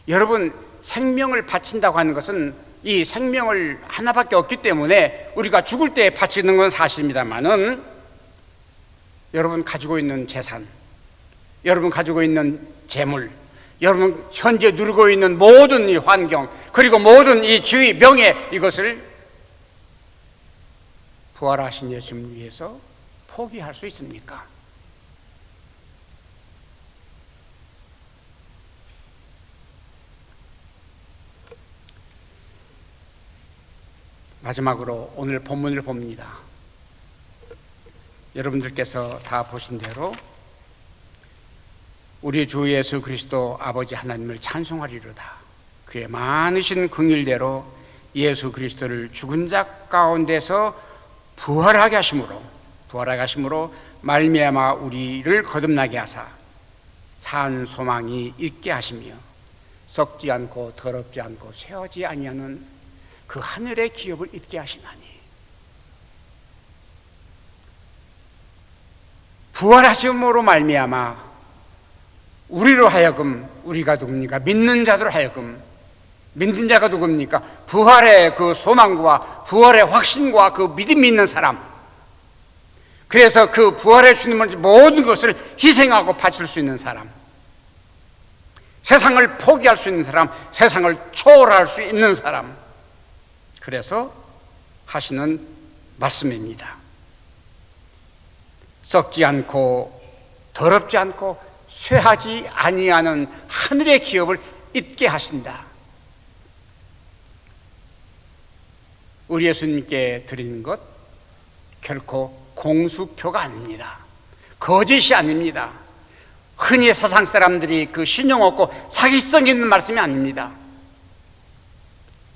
여러분, 생명을 바친다고 하는 것은 이 생명을 하나밖에 없기 때문에 우리가 죽을 때 바치는 건 사실입니다만은 여러분 가지고 있는 재산, 여러분 가지고 있는 재물, 여러분 현재 누리고 있는 모든 이 환경, 그리고 모든 이 지위, 명예, 이것을 부활하신 예수님을 위해서 포기할 수 있습니까? 마지막으로 오늘 본문을 봅니다. 여러분들께서 다 보신 대로 우리 주 예수 그리스도 아버지 하나님을 찬송하리로다. 그의 많으신 긍휼대로 예수 그리스도를 죽은 자 가운데서 부활하게 하심으로 말미암아 우리를 거듭나게 하사 산 소망이 있게 하시며 썩지 않고 더럽지 않고 쇠하지 아니하는 그 하늘의 기업을 잊게 하시나니, 부활하심으로 말미암아 우리로 하여금, 우리가 누굽니까? 믿는 자들 하여금, 믿는 자가 누굽니까? 부활의 그 소망과 부활의 확신과 그 믿음이 있는 사람, 그래서 그 부활의 주님을 모든 것을 희생하고 바칠 수 있는 사람, 세상을 포기할 수 있는 사람, 세상을 초월할 수 있는 사람, 그래서 하시는 말씀입니다. 썩지 않고 더럽지 않고 쇠하지 아니하는 하늘의 기업을 잊게 하신다. 우리 예수님께 드리는 것 결코 공수표가 아닙니다. 거짓이 아닙니다. 흔히 세상 사람들이 그 신용 없고 사기성 있는 말씀이 아닙니다.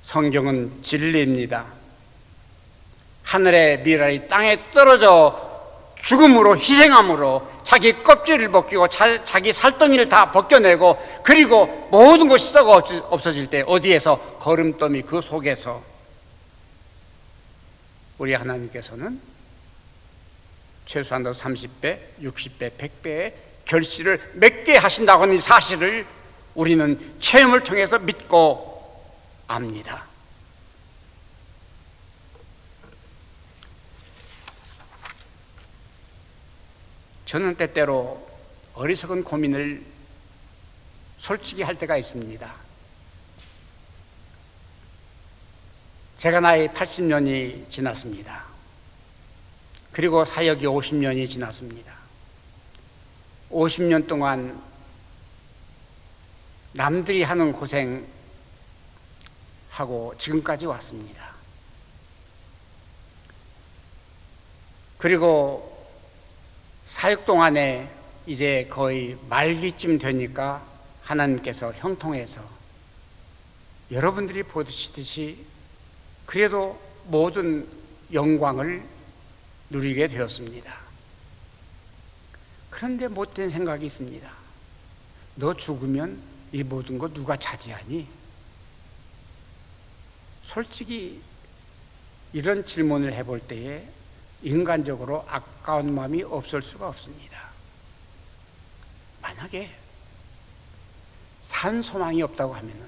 성경은 진리입니다. 하늘의 미랄이 땅에 떨어져 죽음으로 희생함으로 자기 껍질을 벗기고 자기 살덩이를 다 벗겨내고 그리고 모든 것이 썩어 없어질 때 어디에서 거름더미 그 속에서 우리 하나님께서는 최소한도 30배, 60배, 100배의 결실을 맺게 하신다고 하는 이 사실을 우리는 체험을 통해서 믿고 압니다. 저는 때때로 어리석은 고민을 솔직히 할 때가 있습니다. 제가 나이 80년이 지났습니다. 그리고 사역이 50년이 지났습니다. 50년 동안 남들이 하는 고생하고 지금까지 왔습니다. 그리고 사역 동안에 이제 거의 말기쯤 되니까 하나님께서 형통해서 여러분들이 보시듯이 그래도 모든 영광을 누리게 되었습니다. 그런데 못된 생각이 있습니다. 너 죽으면 이 모든 거 누가 차지하니? 솔직히 이런 질문을 해볼 때에 인간적으로 아까운 마음이 없을 수가 없습니다. 만약에 산 소망이 없다고 하면은,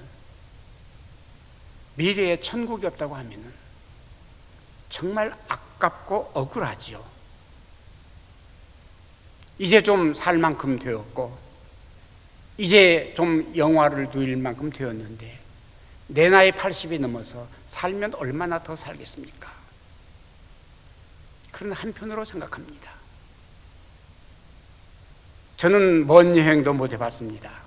미래에 천국이 없다고 하면은 정말 아깝고 억울하지요. 이제 좀 살 만큼 되었고 이제 좀 영화를 누릴 만큼 되었는데 내 나이 80이 넘어서 살면 얼마나 더 살겠습니까? 그런 한편으로 생각합니다. 저는 먼 여행도 못 해봤습니다.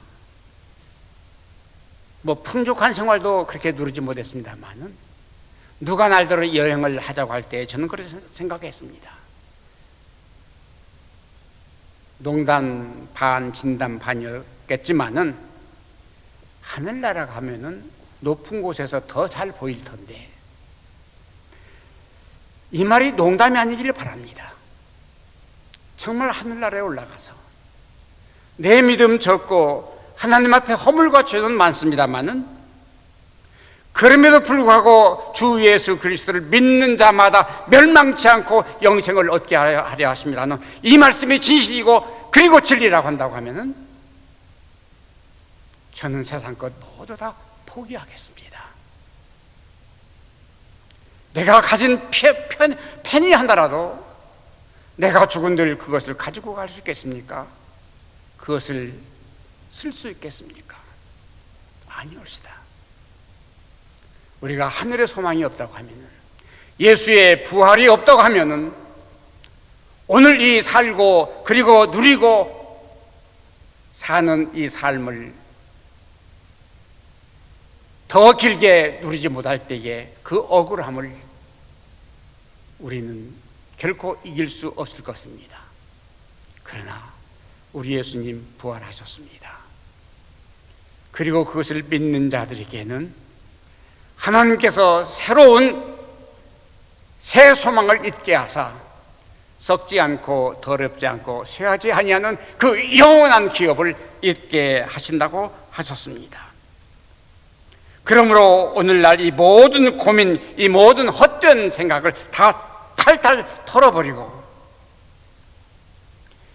뭐 풍족한 생활도 그렇게 누리지 못했습니다만은 누가 날더러 여행을 하자고 할 때 저는 그렇게 생각했습니다. 농담 반 진담 반이었겠지만은 하늘나라 가면은 높은 곳에서 더 잘 보일 텐데 이 말이 농담이 아니기를 바랍니다. 정말 하늘나라에 올라가서 내 믿음 적고 하나님 앞에 허물과 죄는 많습니다마는 그럼에도 불구하고 주 예수 그리스도를 믿는 자마다 멸망치 않고 영생을 얻게 하려 하심이라는 이 말씀이 진실이고 그리고 진리라고 한다고 하면은 저는 세상 것 모두 다 포기하겠습니다. 내가 가진 펜이 하나라도 내가 죽은들 그것을 가지고 갈 수 있겠습니까? 그것을 쓸 수 있겠습니까? 아니올시다. 우리가 하늘의 소망이 없다고 하면은, 예수의 부활이 없다고 하면은 오늘 이 살고 그리고 누리고 사는 이 삶을 더 길게 누리지 못할 때에 그 억울함을 우리는 결코 이길 수 없을 것입니다. 그러나 우리 예수님 부활하셨습니다. 그리고 그것을 믿는 자들에게는 하나님께서 새로운 새 소망을 있게 하사 썩지 않고 더럽지 않고 쇠하지 아니하는 그 영원한 기업을 있게 하신다고 하셨습니다. 그러므로 오늘날 이 모든 고민, 이 모든 헛된 생각을 다 탈탈 털어버리고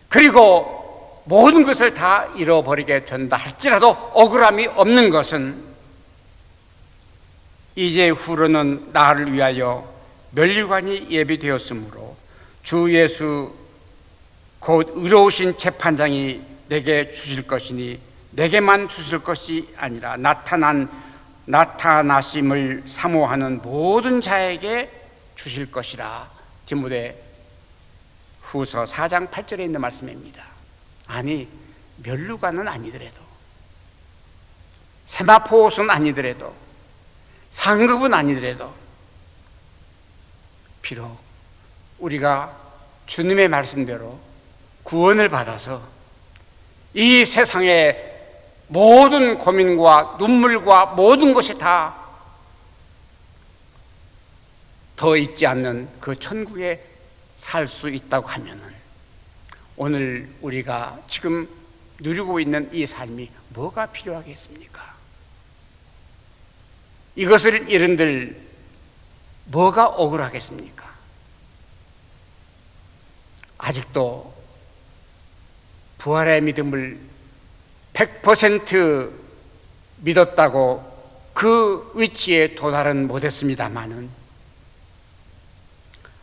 그리고 모든 것을 다 잃어버리게 된다 할지라도 억울함이 없는 것은 이제 후로는 나를 위하여 면류관이 예비되었으므로 주 예수 곧 의로우신 재판장이 내게 주실 것이니 내게만 주실 것이 아니라 나타나심을 사모하는 모든 자에게 주실 것이라. 디모데 후서 4장 8절에 있는 말씀입니다. 아니 면류관은 아니더라도, 세마포 옷은 아니더라도, 상급은 아니더라도 비록 우리가 주님의 말씀대로 구원을 받아서 이 세상의 모든 고민과 눈물과 모든 것이 다 더 있지 않는 그 천국에 살 수 있다고 하면은 오늘 우리가 지금 누리고 있는 이 삶이 뭐가 필요하겠습니까? 이것을 잃은들 뭐가 억울하겠습니까? 아직도 부활의 믿음을 100% 믿었다고 그 위치에 도달은 못했습니다마는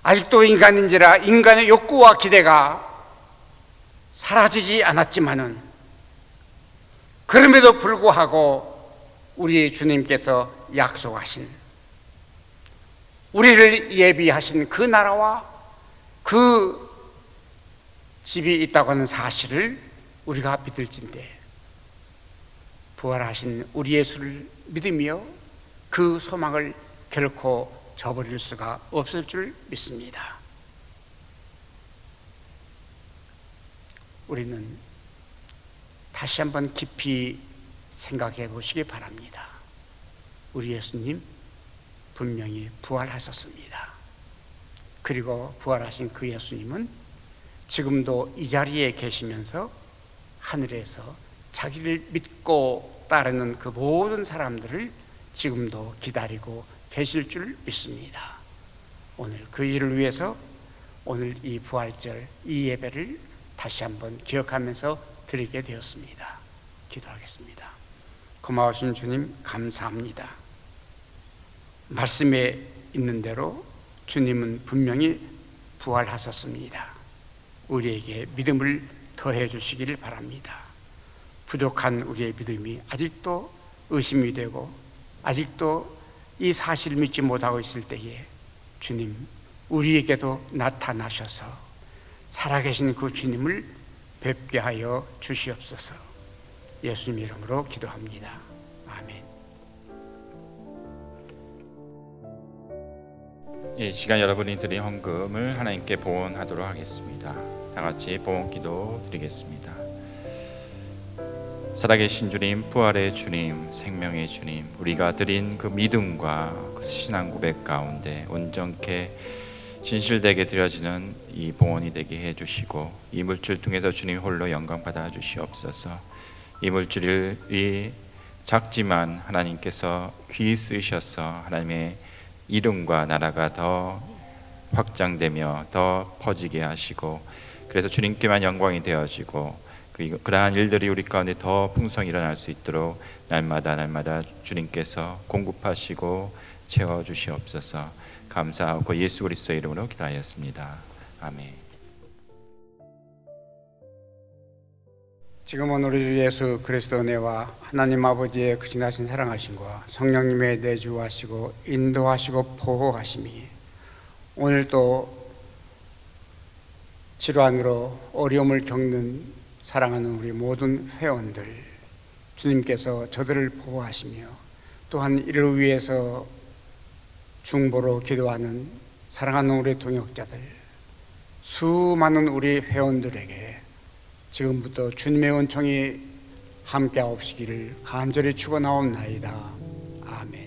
아직도 인간인지라 인간의 욕구와 기대가 사라지지 않았지만은 그럼에도 불구하고 우리 주님께서 약속하신 우리를 예비하신 그 나라와 그 집이 있다고 하는 사실을 우리가 믿을진대 부활하신 우리 예수를 믿으며 그 소망을 결코 저버릴 수가 없을 줄 믿습니다. 우리는 다시 한번 깊이 생각해 보시기 바랍니다. 우리 예수님 분명히 부활하셨습니다. 그리고 부활하신 그 예수님은 지금도 이 자리에 계시면서 하늘에서 자기를 믿고 따르는 그 모든 사람들을 지금도 기다리고 계실 줄 믿습니다. 오늘 그 일을 위해서 오늘 이 부활절 이 예배를 다시 한번 기억하면서 드리게 되었습니다. 기도하겠습니다. 고마우신 주님 감사합니다. 말씀에 있는 대로 주님은 분명히 부활하셨습니다. 우리에게 믿음을 더해 주시기를 바랍니다. 부족한 우리의 믿음이 아직도 의심이 되고 아직도 이 사실을 믿지 못하고 있을 때에 주님 우리에게도 나타나셔서 살아계신 그 주님을 뵙게 하여 주시옵소서. 예수님 이름으로 기도합니다. 아멘. 이 시간 여러분이 드린 헌금을 하나님께 봉헌하도록 하겠습니다. 다 같이 봉헌 기도 드리겠습니다. 살아계신 주님, 부활의 주님, 생명의 주님, 우리가 드린 그 믿음과 그 신앙 고백 가운데 온전케 진실되게 드려지는 이 봉헌이 되게 해주시고 이 물질 통해서 주님 홀로 영광 받아 주시옵소서. 이 물질이 작지만 하나님께서 귀히 쓰셔서 하나님의 이름과 나라가 더 확장되며 더 퍼지게 하시고 그래서 주님께만 영광이 되어지고 그러한 일들이 우리 가운데 더 풍성히 일어날 수 있도록 날마다 주님께서 공급하시고 채워주시옵소서. 감사하고 예수 그리스도의 이름으로 기도하였습니다. 아멘. 지금은 우리 주 예수 그리스도 은혜와 하나님 아버지의 그 지나신 사랑하심과 성령님의 내주하시고 인도하시고 보호하심이 오늘도 질환으로 어려움을 겪는 사랑하는 우리 모든 회원들 주님께서 저들을 보호하시며 또한 이를 위해서 중보로 기도하는 사랑하는 우리 동역자들 수많은 우리 회원들에게 지금부터 주님의 은총이 함께하옵시기를 간절히 축원하옵나이다. 아멘.